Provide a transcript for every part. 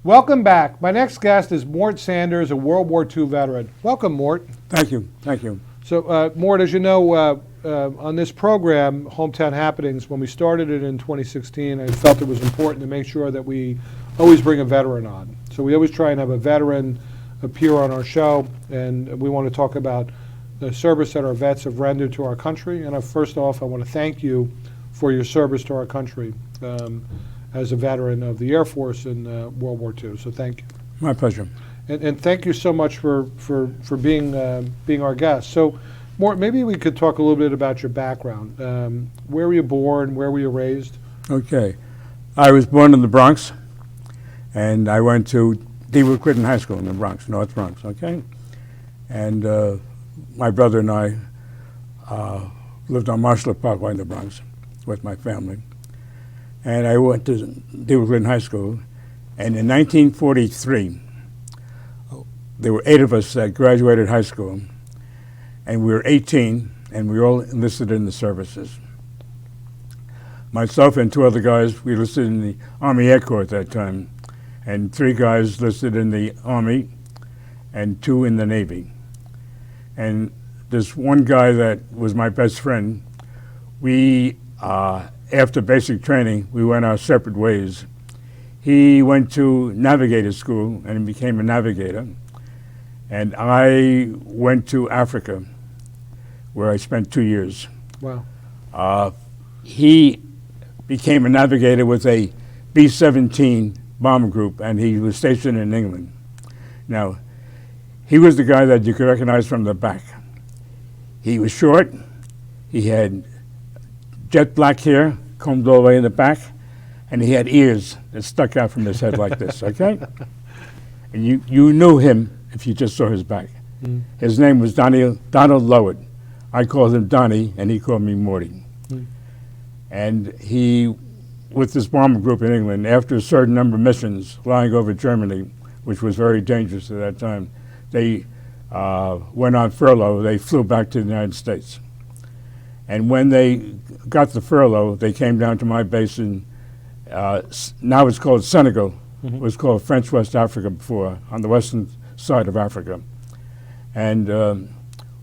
Welcome back. My next guest is Mort Saunders, a World War II veteran. Welcome, Mort. Thank you. Thank you. So, Mort, as you know, on this program, Hometown Happenings, when we started it in 2016, I felt it was important to make sure that we always bring a veteran on. So we always try and have a veteran appear on our show, and we want to talk about the service that our vets have rendered to our country. And first off, I want to thank you for your service to our country as a veteran of the Air Force in World War II. So thank you. My pleasure. And thank you so much for being our guest. So, Mort, maybe we could talk a little bit about your background. Where were you born? Where were you raised? Okay. I was born in the Bronx, and I went to DeWitt High School in the Bronx, North Bronx, okay? And my brother and I lived on Marshall Parkway in the Bronx with my family. And I went to DeWitt High School, and in 1943, there were 8 of us that graduated high school, and we were 18, and we all enlisted in the services. Myself and 2 other guys, we enlisted in the Army Air Corps at that time, and 3 guys listed in the Army, and 2 in the Navy. And this one guy that was my best friend, we, after basic training, we went our separate ways. He went to navigator school and he became a navigator. And I went to Africa, where I spent 2 years. Wow. He became a navigator with a B-17 bomber group, and he was stationed in England. Now, he was the guy that you could recognize from the back. He was short, he had jet black hair, combed all the way in the back, and he had ears that stuck out from his head like this, okay? And you knew him if you just saw his back. Mm. His name was Donald Lowett. I called him Donnie, and he called me Morty. Mm. And he, with this bomber group in England, after a certain number of missions flying over Germany, which was very dangerous at that time, they went on furlough. They flew back to the United States. And when they got the furlough, they came down to my base in, now it's called Senegal. Mm-hmm. It was called French West Africa before, on the western side of Africa. And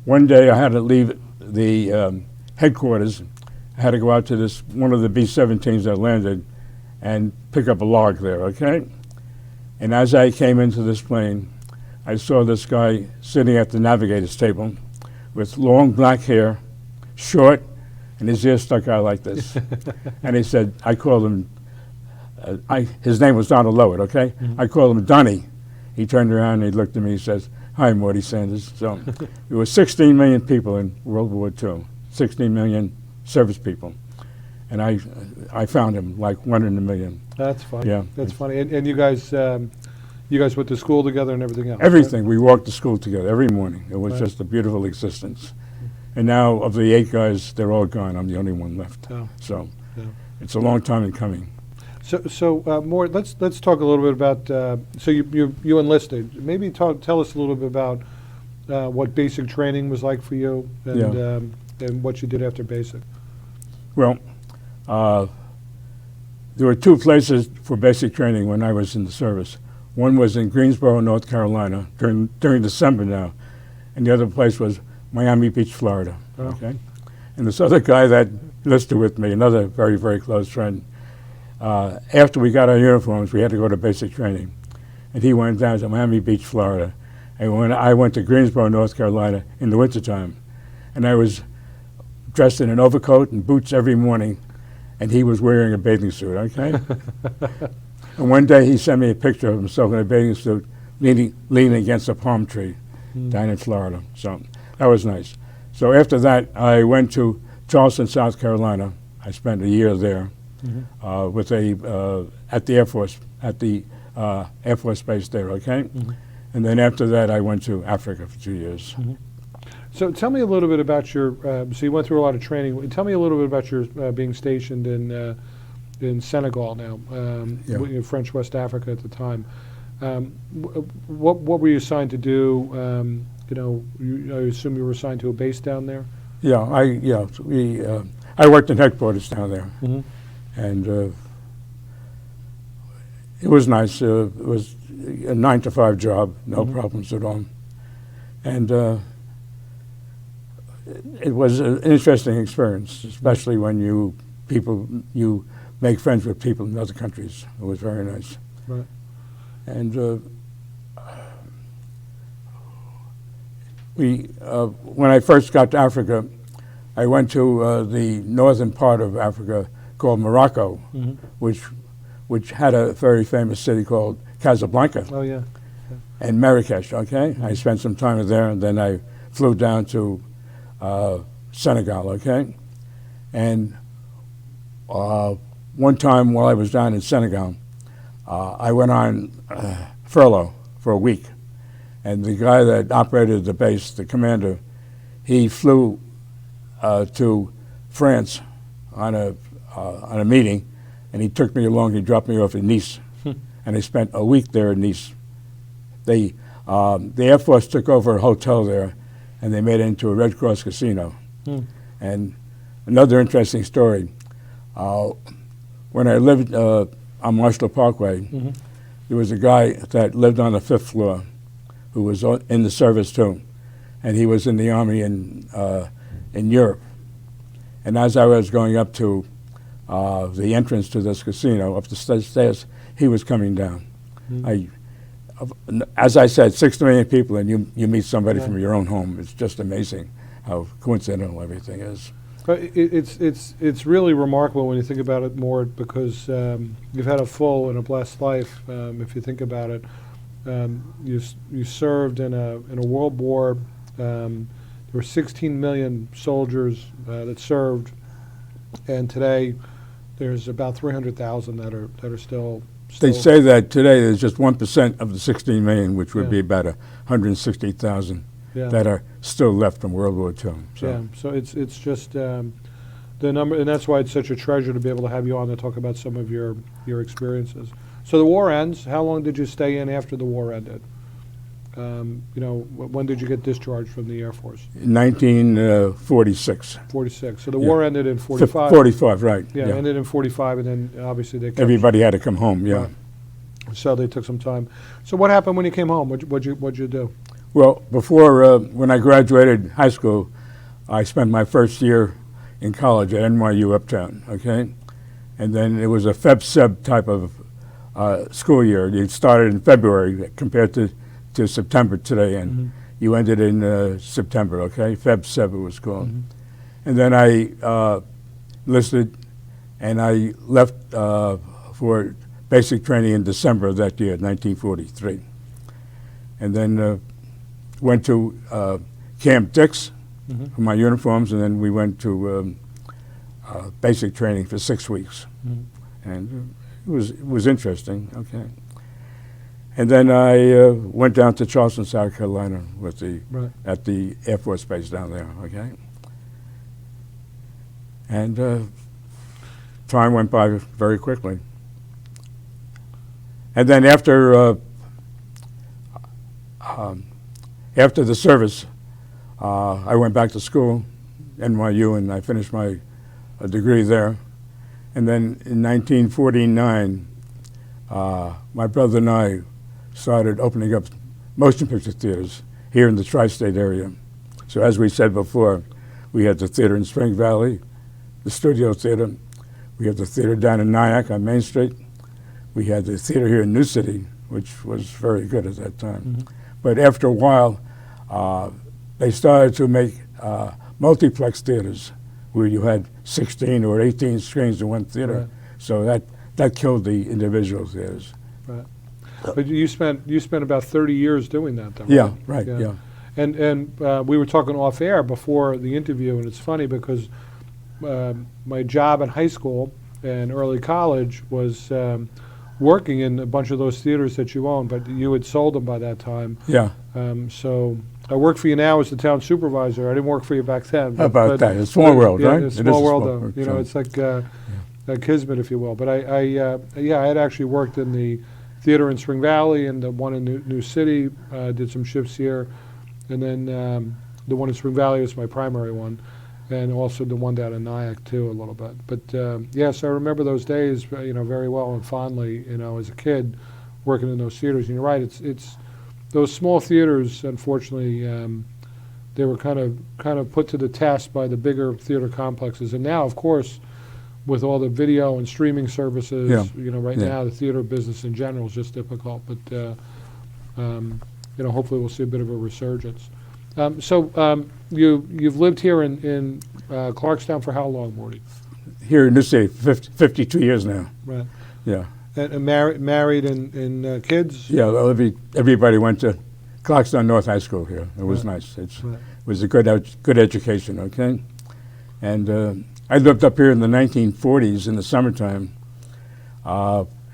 one day I had to leave the headquarters. I had to go out to this, one of the B-17s that landed and pick up a log there, okay? And as I came into this plane, I saw this guy sitting at the navigator's table with long black hair, short, and his ears stuck out like this. And he said, I called him, his name was Donald Lowett, okay? Mm-hmm. I called him Donnie. He turned around and he looked at me and says, hi, Morty Saunders. So there were 16 million people in World War II, 16 million service people. And I found him like 1 in a million. That's funny. Yeah. That's funny. And you guys went to school together and everything else? Everything. Right? We walked to school together every morning. It was just a beautiful existence. And now of the 8 guys, they're all gone. I'm the only one left. Oh. So it's a long time in coming. So Mort, let's talk a little bit about. So you enlisted. Maybe tell us a little bit about what basic training was like for you, and what you did after basic. Well, there were 2 places for basic training when I was in the service. One was in Greensboro, North Carolina, during December now, and the other place was Miami Beach, Florida. Oh. Okay, and this other guy that enlisted with me, another very, very close friend. After we got our uniforms, we had to go to basic training. And he went down to Miami Beach, Florida. And when I went to Greensboro, North Carolina in the wintertime, and I was dressed in an overcoat and boots every morning, and he was wearing a bathing suit, okay? And one day he sent me a picture of himself in a bathing suit leaning against a palm tree down in Florida. So that was nice. So after that, I went to Charleston, South Carolina. I spent a year there. Mm-hmm. With at the Air Force base there, okay? Mm-hmm. And then after that, I went to Africa for 2 years. Mm-hmm. So tell me a little bit about your, so you went through a lot of training. Tell me a little bit about your being stationed in Senegal now, in French West Africa at the time. What were you assigned to do? I assume you were assigned to a base down there? I worked in headquarters down there. Mm-hmm. And It was nice. It was a 9-to-5 job, no Mhm. problems at all. And it was an interesting experience, especially when you make friends with people in other countries. It was very nice. Right. And when I first got to Africa, I went to the northern part of Africa called Morocco, Mhm. which had a very famous city called Casablanca Oh, yeah. and Marrakesh. Okay, I spent some time there, and then I flew down to Senegal. Okay, and one time while I was down in Senegal, I went on furlough for a week, and the guy that operated the base, the commander, he flew to France on a meeting, and he took me along. He dropped me off in Nice, and I spent a week there in Nice. The Air Force took over a hotel there, and they made it into a Red Cross casino. And another interesting story, when I lived on Marshall Parkway, there was a guy that lived on the 5th floor who was in the service too, and he was in the Army in Europe. And as I was going up to the entrance to this casino, up the stairs, he was coming down. As I said, 6 million people, and you meet somebody from your own home. It's just amazing how coincidental everything is. But it's really remarkable when you think about it more, because you've had a full and a blessed life. If you think about it, you served in a world war. There were 16 million soldiers that served, and today there's about 300,000 that are still. They say that today there's just 1% of the 16 million, which would Yeah. be about 160,000, Yeah. that are still left from World War II. So. Yeah, so it's just the number, and that's why it's such a treasure to be able to have you on to talk about some of your experiences. So the war ends. How long did you stay in after the war ended? When did you get discharged from the Air Force? 1946. 46. So the Yeah. war ended in 45. 45, right. Yeah, ended in 45, and then obviously they kept Everybody had to come home, yeah. Right. So they took some time. So what happened when you came home? What'd you do? Well, before, when I graduated high school, I spent my first year in college at NYU Uptown, okay? And then it was a Feb-Seb type of school year. It started in February compared to September today, and you ended in September, okay? Feb-Seb it was called. And then I enlisted, and I left for basic training in December of that year, 1943. And then went to Camp Dix for my uniforms, and then we went to basic training for 6 weeks. And it was interesting, okay. And then I went down to Charleston, South Carolina with at the Air Force Base down there, okay. And time went by very quickly. And then after the service, I went back to school, NYU, and I finished my degree there. And then in 1949, my brother and I started opening up motion picture theaters here in the tri-state area. So as we said before, we had the theater in Spring Valley, the Studio Theater. We had the theater down in Nyack on Main Street. We had the theater here in New City, which was very good at that time. But after a while, they started to make multiplex theaters where you had 16 or 18 screens in one theater. Right. So that killed the individual theaters. Right. But you spent about 30 years doing that, though. Yeah, right, yeah. And we were talking off air before the interview, and it's funny because my job in high school and early college was working in a bunch of those theaters that you own, but you had sold them by that time. Yeah. So I work for you now as the town supervisor. I didn't work for you back then. How about that? It's a small world, yeah, right? It's It a is small a world, small though. world, You know, sure. it's like a kismet, if you will. But I had actually worked in the theater in Spring Valley and the one in New City. Did some shifts here, and then the one in Spring Valley was my primary one. and also the one down in Nyack too a little bit. But yes, I remember those days, very well and fondly, as a kid, working in those theaters. And you're right, it's those small theaters. Unfortunately, they were kind of put to the test by the bigger theater complexes. And now, of course, with all the video and streaming services, right now the theater business in general is just difficult. But hopefully we'll see a bit of a resurgence. So you've lived here in Clarkstown for how long, Morty? Here in this city, 52 years now. Right. Yeah. And married and kids? Yeah, everybody went to Clarkstown North High School here. It was nice. It was a good education, okay? And I lived up here in the 1940s in the summertime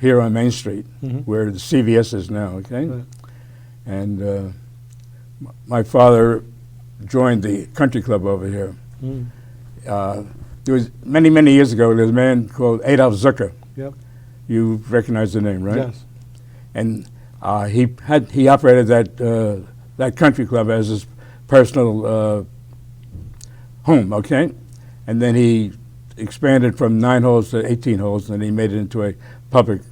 here on Main Street, where the CVS is now, okay? Right. And my father joined the country club over here. There was many years ago, there was a man called Adolf Zucker. Yep. You recognize the name, right? Yes. And he operated that country club as his personal home, okay? And then he expanded from 9 holes to 18 holes, and he made it into a private.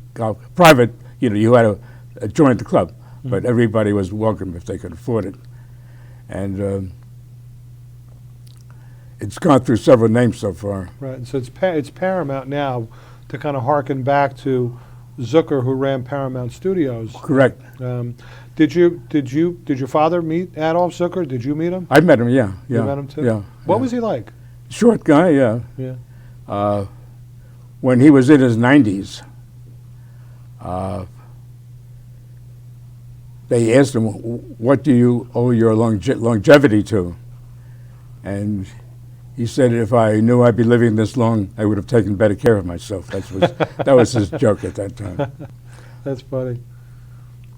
You had to join the club, but everybody was welcome if they could afford it. And it's gone through several names so far. Right. So it's Paramount now, to kind of harken back to Zucker, who ran Paramount Studios. Correct. Did your father meet Adolf Zucker? Did you meet him? I met him. Yeah. You met him too? Yeah. What was he like? Short guy. Yeah. Yeah. When he was in his 90s, they asked him, "What do you owe your longevity to?" And he said, "If I knew I'd be living this long, I would have taken better care of myself." That was his joke at that time. That's funny.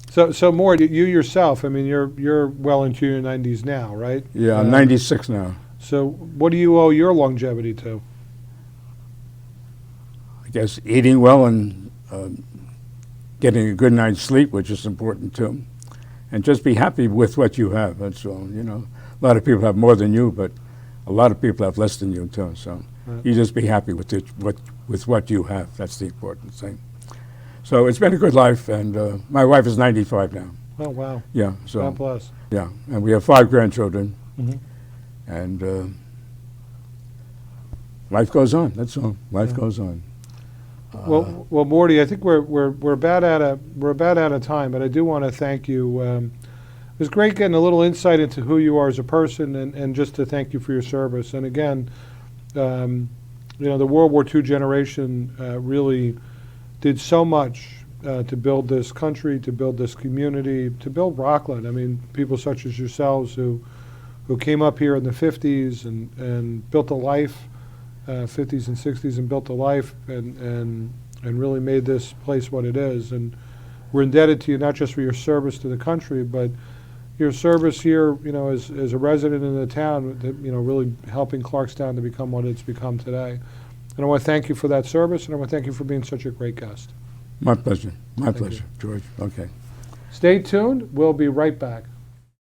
So Mort, you yourself, I mean, you're well into your 90s now, right? Yeah, I'm 96 now. So what do you owe your longevity to? I guess eating well and getting a good night's sleep, which is important too, and just be happy with what you have. That's all. A lot of people have more than you, but a lot of people have less than you too. So you just be happy with what you have. That's the important thing. So it's been a good life, and my wife is 95 now. Oh wow! Yeah. So God bless. Yeah, and we have 5 grandchildren, and life goes on. That's all. Life goes on. Well, Morty, I think we're about out of time, but I do want to thank you. It was great getting a little insight into who you are as a person, and just to thank you for your service. And again, the World War II generation really did so much to build this country, to build this community, to build Rockland. I mean, people such as yourselves who came up here in the 50s and built a life. 50s and 60s, and built a life and really made this place what it is. And we're indebted to you not just for your service to the country, but your service here, as a resident in the town, really helping Clarkstown to become what it's become today. And I want to thank you for that service, and I want to thank you for being such a great guest. My pleasure. My pleasure, George. Okay. Stay tuned. We'll be right back.